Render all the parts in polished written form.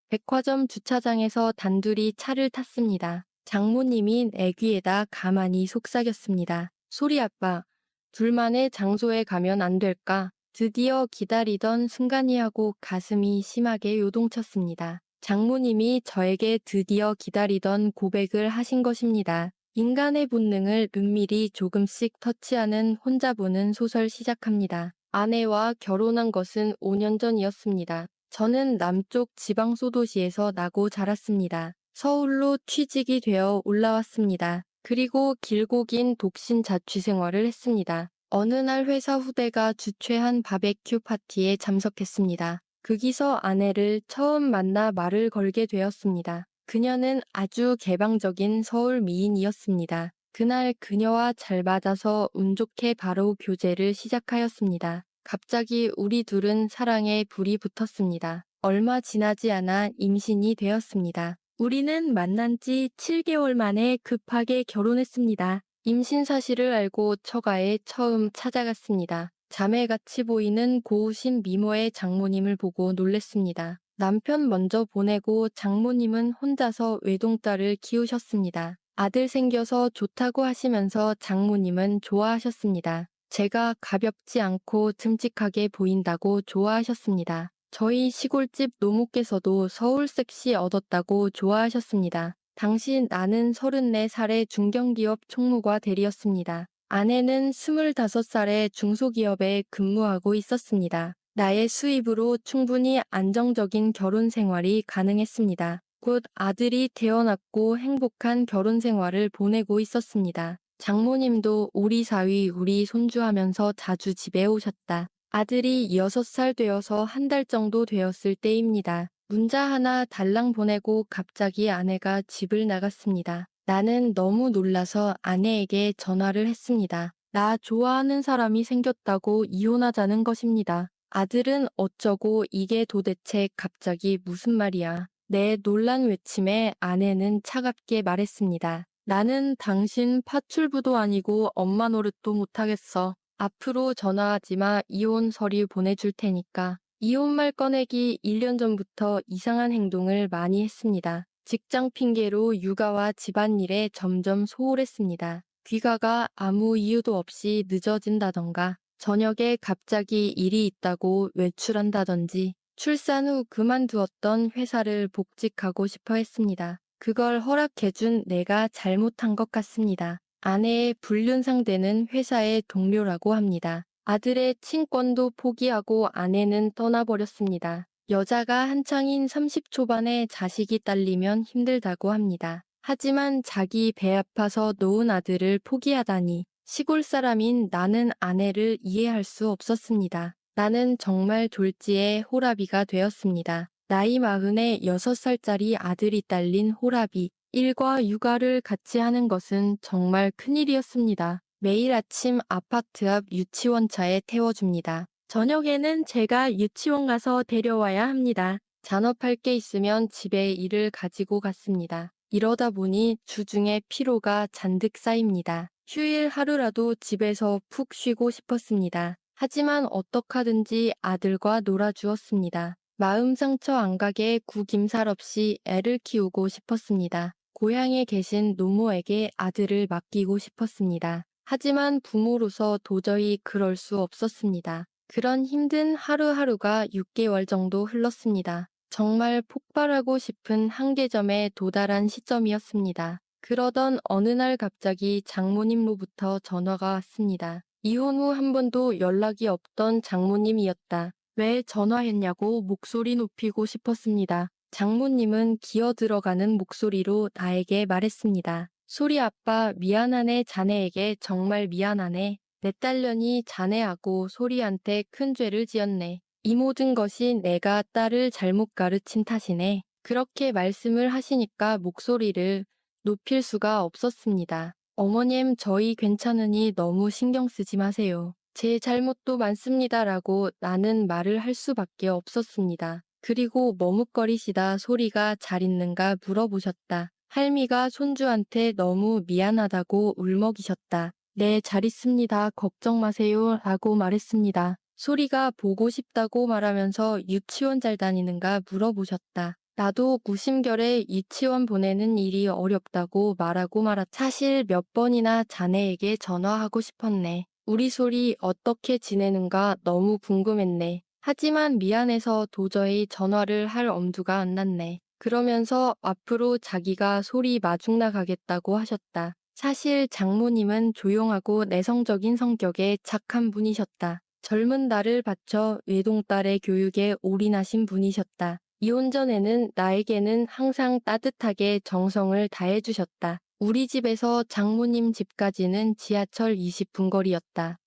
백화점 주차장에서 단둘이 차를 탔습니다. 장모님이 애귀에다 가만히 속삭였습니다. 소리 아빠, 둘만의 장소에 가면 안 될까? 드디어 기다리던 순간이 하고 가슴이 심하게 요동쳤습니다. 장모님이 저에게 드디어 기다리던 고백을 하신 것입니다. 인간의 본능을 은밀히 조금씩 터치하는 혼자 보는 소설 시작합니다. 아내와 결혼한 것은 5년 전이었습니다. 저는 남쪽 지방 소도시에서 나고 자랐습니다. 서울로 취직이 되어 올라왔습니다. 그리고 길고 긴 독신 자취 생활을 했습니다. 어느 날 회사 후배가 주최한 바베큐 파티에 참석했습니다. 거기서 아내를 처음 만나 말을 걸게 되었습니다. 그녀는 아주 개방적인 서울 미인이었습니다. 그날 그녀와 잘 맞아서 운 좋게 바로 교제를 시작하였습니다. 갑자기 우리 둘은 사랑에 불이 붙었습니다. 얼마 지나지 않아 임신이 되었습니다. 우리는 만난 지 7개월 만에 급하게 결혼했습니다. 임신 사실을 알고 처가에 처음 찾아갔습니다. 자매같이 보이는 고우신 미모의 장모님을 보고 놀랬습니다. 남편 먼저 보내고 장모님은 혼자서 외동딸을 키우셨습니다. 아들 생겨서 좋다고 하시면서 장모님은 좋아하셨습니다. 제가 가볍지 않고 듬직하게 보인다고 좋아하셨습니다. 저희 시골집 노모께서도 서울 섹시 얻었다고 좋아하셨습니다. 당시 나는 34살의 중견기업 총무과 대리였습니다. 아내는 25살의 중소기업에 근무하고 있었습니다. 나의 수입으로 충분히 안정적인 결혼 생활이 가능했습니다. 곧 아들이 태어났고 행복한 결혼 생활을 보내고 있었습니다. 장모님도 우리 사위 우리 손주 하면서 자주 집에 오셨다. 아들이 6살 되어서 한 달 정도 되었을 때입니다. 문자 하나 달랑 보내고 갑자기 아내가 집을 나갔습니다. 나는 너무 놀라서 아내에게 전화를 했습니다. 나 좋아하는 사람이 생겼다고 이혼하자는 것입니다. 아들은 어쩌고 이게 도대체 갑자기 무슨 말이야. 내 놀란 외침에 아내는 차갑게 말했습니다. 나는 당신 파출부도 아니고 엄마 노릇도 못하겠어. 앞으로 전화하지 마. 이혼 서류 보내줄 테니까. 이혼 말 꺼내기 1년 전부터 이상한 행동을 많이 했습니다. 직장 핑계로 육아와 집안일에 점점 소홀했습니다. 귀가가 아무 이유도 없이 늦어진다던가 저녁에 갑자기 일이 있다고 외출한다든지 출산 후 그만두었던 회사를 복직하고 싶어 했습니다. 그걸 허락해준 내가 잘못한 것 같습니다. 아내의 불륜 상대는 회사의 동료라고 합니다. 아들의 친권도 포기하고 아내는 떠나버렸습니다. 여자가 한창인 30 초반에 자식이 딸리면 힘들다고 합니다. 하지만 자기 배 아파서 놓은 아들을 포기하다니 시골 사람인 나는 아내를 이해할 수 없었습니다. 나는 정말 졸지에 호라비가 되었습니다. 나이 46살짜리 아들이 딸린 호라비. 일과 육아를 같이 하는 것은 정말 큰일이었습니다. 매일 아침 아파트 앞 유치원차에 태워줍니다. 저녁에는 제가 유치원 가서 데려와야 합니다. 잔업할 게 있으면 집에 일을 가지고 갔습니다. 이러다 보니 주중에 피로가 잔뜩 쌓입니다. 휴일 하루라도 집에서 푹 쉬고 싶었습니다. 하지만 어떡하든지 아들과 놀아주었습니다. 마음 상처 안 가게 구김살 없이 애를 키우고 싶었습니다. 고향에 계신 노모에게 아들을 맡기고 싶었습니다. 하지만 부모로서 도저히 그럴 수 없었습니다. 그런 힘든 하루하루가 6개월 정도 흘렀습니다. 정말 폭발하고 싶은 한계점에 도달한 시점이었습니다. 그러던 어느 날 갑자기 장모님로부터 전화가 왔습니다. 이혼 후 한 번도 연락이 없던 장모님이었다. 왜 전화했냐고 목소리 높이고 싶었습니다. 장모님은 기어 들어가는 목소리로 나에게 말했습니다. 소리 아빠 미안하네. 자네에게 정말 미안하네. 내 딸년이 자네하고 소리한테 큰 죄를 지었네. 이 모든 것이 내가 딸을 잘못 가르친 탓이네. 그렇게 말씀을 하시니까 목소리를 높일 수가 없었습니다. 어머님 저희 괜찮으니 너무 신경 쓰지 마세요. 제 잘못도 많습니다라고 나는 말을 할 수밖에 없었습니다. 그리고 머뭇거리시다 소리가 잘 있는가 물어보셨다. 할미가 손주한테 너무 미안하다고 울먹이셨다. 네, 잘 있습니다. 걱정 마세요. 라고 말했습니다. 소리가 보고 싶다고 말하면서 유치원 잘 다니는가 물어보셨다. 나도 무심결에 유치원 보내는 일이 어렵다고 말하고 말았. 사실 몇 번이나 자네에게 전화하고 싶었네. 우리 소리 어떻게 지내는가 너무 궁금했네. 하지만 미안해서 도저히 전화를 할 엄두가 안 났네. 그러면서 앞으로 자기가 소리 마중 나가겠다고 하셨다. 사실 장모님은 조용하고 내성적인 성격의 착한 분이셨다. 젊은 날을 바쳐 외동딸의 교육에 올인하신 분이셨다. 이혼 전에는 나에게는 항상 따뜻하게 정성을 다해주셨다. 우리 집에서 장모님 집까지는 지하철 20분 거리였다.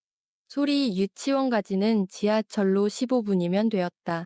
소리 유치원까지는 지하철로 15분이면 되었다.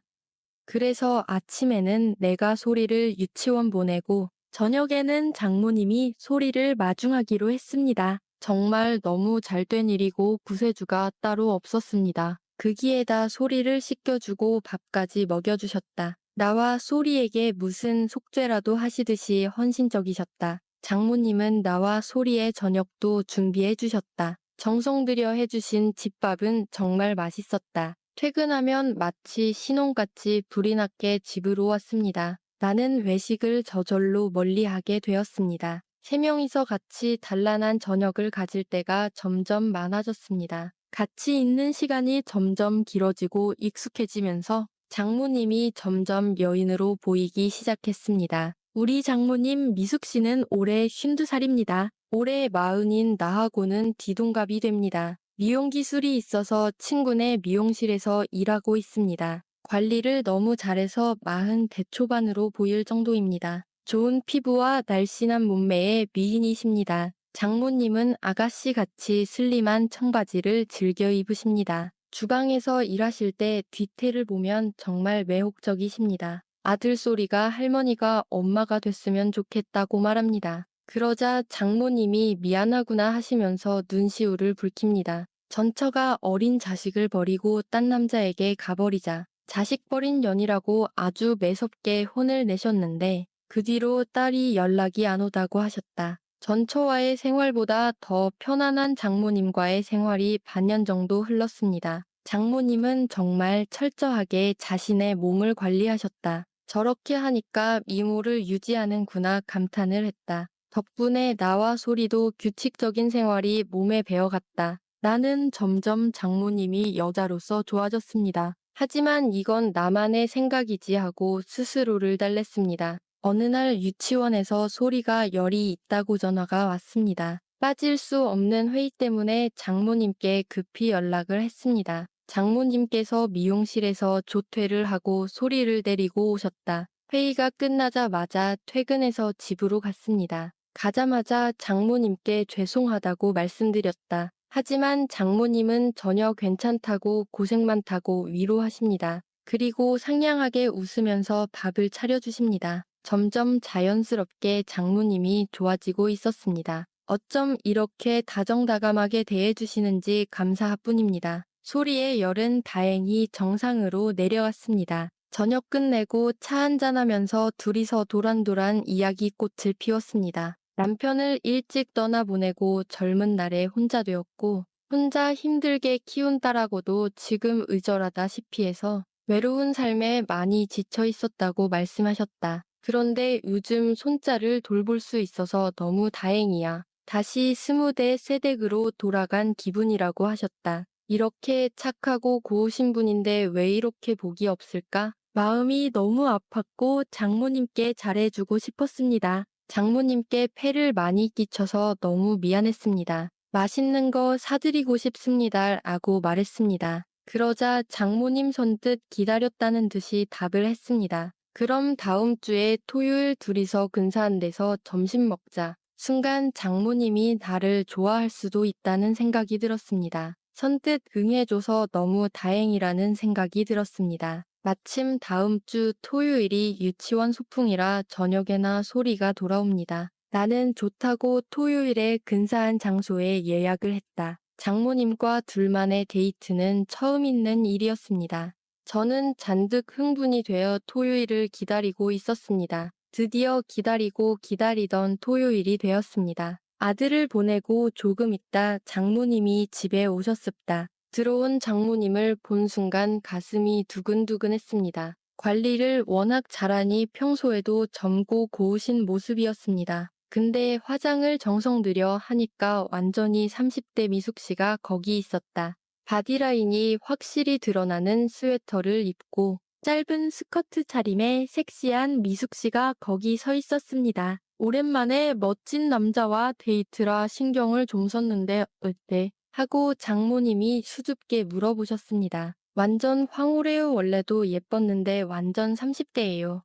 그래서 아침에는 내가 소리를 유치원 보내고 저녁에는 장모님이 소리를 마중하기로 했습니다. 정말 너무 잘된 일이고 구세주가 따로 없었습니다. 그기에다 소리를 씻겨주고 밥까지 먹여주셨다. 나와 소리에게 무슨 속죄라도 하시듯이 헌신적이셨다. 장모님은 나와 소리의 저녁도 준비해 주셨다. 정성 들여 해주신 집밥은 정말 맛있었다. 퇴근하면 마치 신혼같이 불이 났게 집으로 왔습니다. 나는 외식을 저절로 멀리하게 되었습니다. 세 명이서 같이 단란한 저녁을 가질 때가 점점 많아졌습니다. 같이 있는 시간이 점점 길어지고 익숙해지면서 장모님이 점점 여인으로 보이기 시작했습니다. 우리 장모님 미숙 씨는 올해 52살입니다. 올해 40인 나하고는 뒤동갑이 됩니다. 미용 기술이 있어서 친구네 미용실에서 일하고 있습니다. 관리를 너무 잘해서 40 대초반으로 보일 정도입니다. 좋은 피부와 날씬한 몸매의 미인이십니다. 장모님은 아가씨같이 슬림한 청바지를 즐겨 입으십니다. 주방에서 일하실 때 뒤태를 보면 정말 매혹적이십니다. 아들 소리가 할머니가 엄마가 됐으면 좋겠다고 말합니다. 그러자 장모님이 미안하구나 하시면서 눈시울을 붉힙니다. 전처가 어린 자식을 버리고 딴 남자에게 가버리자 자식 버린 년이라고 아주 매섭게 혼을 내셨는데 그 뒤로 딸이 연락이 안 오다고 하셨다. 전처와의 생활보다 더 편안한 장모님과의 생활이 반년 정도 흘렀습니다. 장모님은 정말 철저하게 자신의 몸을 관리하셨다. 저렇게 하니까 미모를 유지하는구나 감탄을 했다. 덕분에 나와 소리도 규칙적인 생활이 몸에 배어갔다. 나는 점점 장모님이 여자로서 좋아졌습니다. 하지만 이건 나만의 생각이지 하고 스스로를 달랬습니다. 어느 날 유치원에서 소리가 열이 있다고 전화가 왔습니다. 빠질 수 없는 회의 때문에 장모님께 급히 연락을 했습니다. 장모님께서 미용실에서 조퇴를 하고 소리를 데리고 오셨다. 회의가 끝나자마자 퇴근해서 집으로 갔습니다. 가자마자 장모님께 죄송하다고 말씀드렸다. 하지만 장모님은 전혀 괜찮다고 고생 많다고 위로하십니다. 그리고 상냥하게 웃으면서 밥을 차려주십니다. 점점 자연스럽게 장모님이 좋아지고 있었습니다. 어쩜 이렇게 다정다감하게 대해주시는지 감사할 뿐입니다. 소리의 열은 다행히 정상으로 내려왔습니다. 저녁 끝내고 차 한잔하면서 둘이서 도란도란 이야기꽃을 피웠습니다. 남편을 일찍 떠나보내고 젊은 날에 혼자 되었고 혼자 힘들게 키운 딸하고도 지금 의절하다시피 해서 외로운 삶에 많이 지쳐 있었다고 말씀하셨다. 그런데 요즘 손자를 돌볼 수 있어서 너무 다행이야. 다시 20대 새댁으로 돌아간 기분이라고 하셨다. 이렇게 착하고 고우신 분인데 왜 이렇게 복이 없을까? 마음이 너무 아팠고 장모님께 잘해주고 싶었습니다. 장모님께 폐를 많이 끼쳐서 너무 미안했습니다. 맛있는 거 사드리고 싶습니다. 라고 말했습니다. 그러자 장모님 선뜻 기다렸다는 듯이 답을 했습니다. 그럼 다음 주에 토요일 둘이서 근사한 데서 점심 먹자. 순간 장모님이 나를 좋아할 수도 있다는 생각이 들었습니다. 선뜻 응해줘서 너무 다행이라는 생각이 들었습니다. 마침 다음 주 토요일이 유치원 소풍이라 저녁에나 소리가 돌아옵니다. 나는 좋다고 토요일에 근사한 장소에 예약을 했다. 장모님과 둘만의 데이트는 처음 있는 일이었습니다. 저는 잔뜩 흥분이 되어 토요일을 기다리고 있었습니다. 드디어 기다리고 기다리던 토요일이 되었습니다. 아들을 보내고 조금 있다 장모님이 집에 오셨습니다. 들어온 장모님을 본 순간 가슴이 두근두근했습니다. 관리를 워낙 잘하니 평소에도 젊고 고우신 모습이었습니다. 근데 화장을 정성 들여 하니까 완전히 30대 미숙 씨가 거기 있었다. 바디라인이 확실히 드러나는 스웨터를 입고 짧은 스커트 차림에 섹시한 미숙 씨가 거기 서 있었습니다. 오랜만에 멋진 남자와 데이트라 신경을 좀 썼는데 어때? 하고 장모님이 수줍게 물어보셨습니다. 완전 황홀해요. 원래도 예뻤는데 완전 30대예요.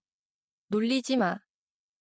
놀리지 마.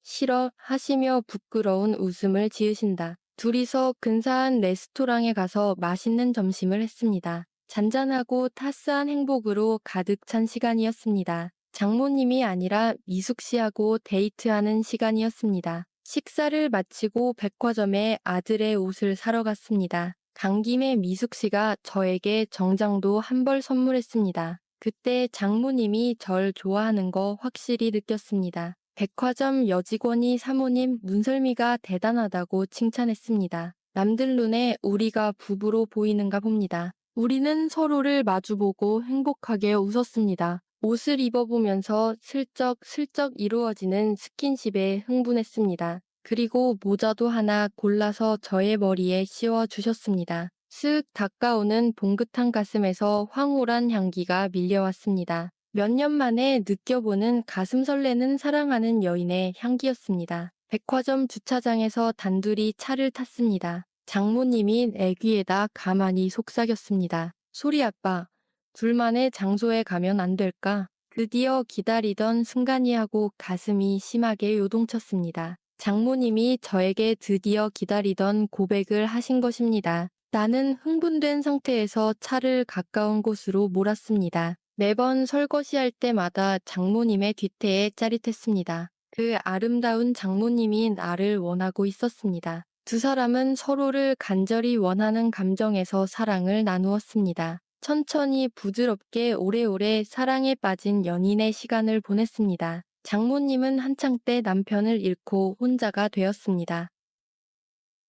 싫어 하시며 부끄러운 웃음을 지으신다. 둘이서 근사한 레스토랑에 가서 맛있는 점심을 했습니다. 잔잔하고 타스한 행복으로 가득 찬 시간이었습니다. 장모님이 아니라 미숙 씨하고 데이트하는 시간이었습니다. 식사를 마치고 백화점에 아들의 옷을 사러 갔습니다. 간 김에 미숙 씨가 저에게 정장도 한 벌 선물했습니다. 그때 장모님이 절 좋아하는 거 확실히 느꼈습니다. 백화점 여직원이 사모님 눈썰미가 대단하다고 칭찬했습니다. 남들 눈에 우리가 부부로 보이는가 봅니다. 우리는 서로를 마주보고 행복하게 웃었습니다. 옷을 입어보면서 슬쩍슬쩍 이루어지는 스킨십에 흥분했습니다. 그리고 모자도 하나 골라서 저의 머리에 씌워주셨습니다. 쓱 닦아오는 봉긋한 가슴에서 황홀한 향기가 밀려왔습니다. 몇 년 만에 느껴보는 가슴 설레는 사랑하는 여인의 향기였습니다. 백화점 주차장에서 단둘이 차를 탔습니다. 장모님이 애귀에다 가만히 속삭였습니다. 소리 아빠, 둘만의 장소에 가면 안 될까? 드디어 기다리던 순간이 하고 가슴이 심하게 요동쳤습니다. 장모님이 저에게 드디어 기다리던 고백을 하신 것입니다. 나는 흥분된 상태에서 차를 가까운 곳으로 몰았습니다. 매번 설거지할 때마다 장모님의 뒤태에 짜릿했습니다. 그 아름다운 장모님이 나를 원하고 있었습니다. 두 사람은 서로를 간절히 원하는 감정에서 사랑을 나누었습니다. 천천히 부드럽게 오래오래 사랑에 빠진 연인의 시간을 보냈습니다. 장모님은 한창 때 남편을 잃고 혼자가 되었습니다.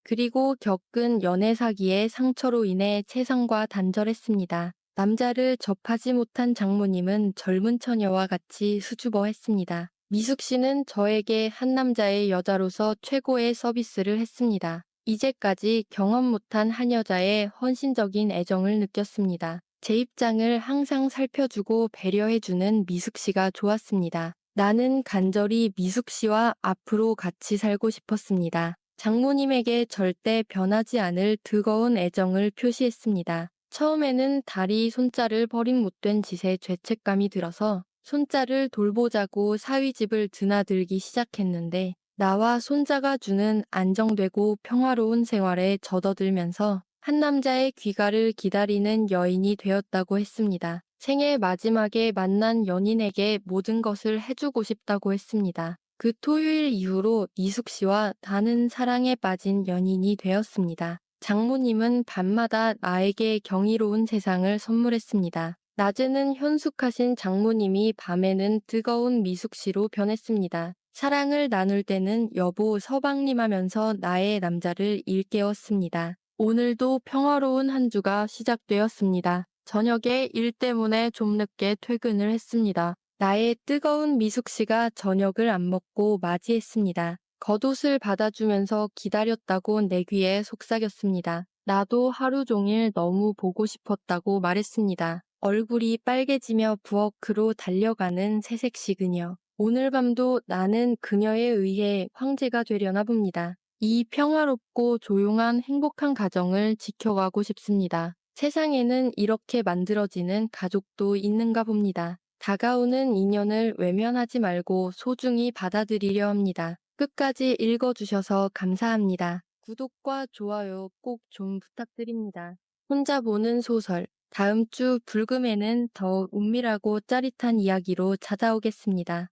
그리고 겪은 연애 사기의 상처로 인해 세상과 단절했습니다. 남자를 접하지 못한 장모님은 젊은 처녀와 같이 수줍어했습니다. 미숙 씨는 저에게 한 남자의 여자로서 최고의 서비스를 했습니다. 이제까지 경험 못한 한 여자의 헌신적인 애정을 느꼈습니다. 제 입장을 항상 살펴주고 배려해주는 미숙 씨가 좋았습니다. 나는 간절히 미숙 씨와 앞으로 같이 살고 싶었습니다. 장모님에게 절대 변하지 않을 뜨거운 애정을 표시했습니다. 처음에는 다리 손자를 버린 못된 짓에 죄책감이 들어서 손자를 돌보자고 사위집을 드나들기 시작했는데 나와 손자가 주는 안정되고 평화로운 생활에 젖어들면서 한 남자의 귀가를 기다리는 여인이 되었다고 했습니다. 생애 마지막에 만난 연인에게 모든 것을 해주고 싶다고 했습니다. 그 토요일 이후로 이숙 씨와 나는 사랑에 빠진 연인이 되었습니다. 장모님은 밤마다 나에게 경이로운 세상을 선물했습니다. 낮에는 현숙하신 장모님이 밤에는 뜨거운 미숙 씨로 변했습니다. 사랑을 나눌 때는 여보 서방님 하면서 나의 남자를 일깨웠습니다. 오늘도 평화로운 한 주가 시작되었습니다. 저녁에 일 때문에 좀 늦게 퇴근을 했습니다. 나의 뜨거운 미숙 씨가 저녁을 안 먹고 맞이했습니다. 겉옷을 받아주면서 기다렸다고 내 귀에 속삭였습니다. 나도 하루 종일 너무 보고 싶었다고 말했습니다. 얼굴이 빨개지며 부엌으로 달려가는 새색시 그녀. 오늘 밤도 나는 그녀에 의해 황제가 되려나 봅니다. 이 평화롭고 조용한 행복한 가정을 지켜가고 싶습니다. 세상에는 이렇게 만들어지는 가족도 있는가 봅니다. 다가오는 인연을 외면하지 말고 소중히 받아들이려 합니다. 끝까지 읽어주셔서 감사합니다. 구독과 좋아요 꼭 좀 부탁드립니다. 혼자 보는 소설. 다음 주 불금에는 더 은밀하고 짜릿한 이야기로 찾아오겠습니다.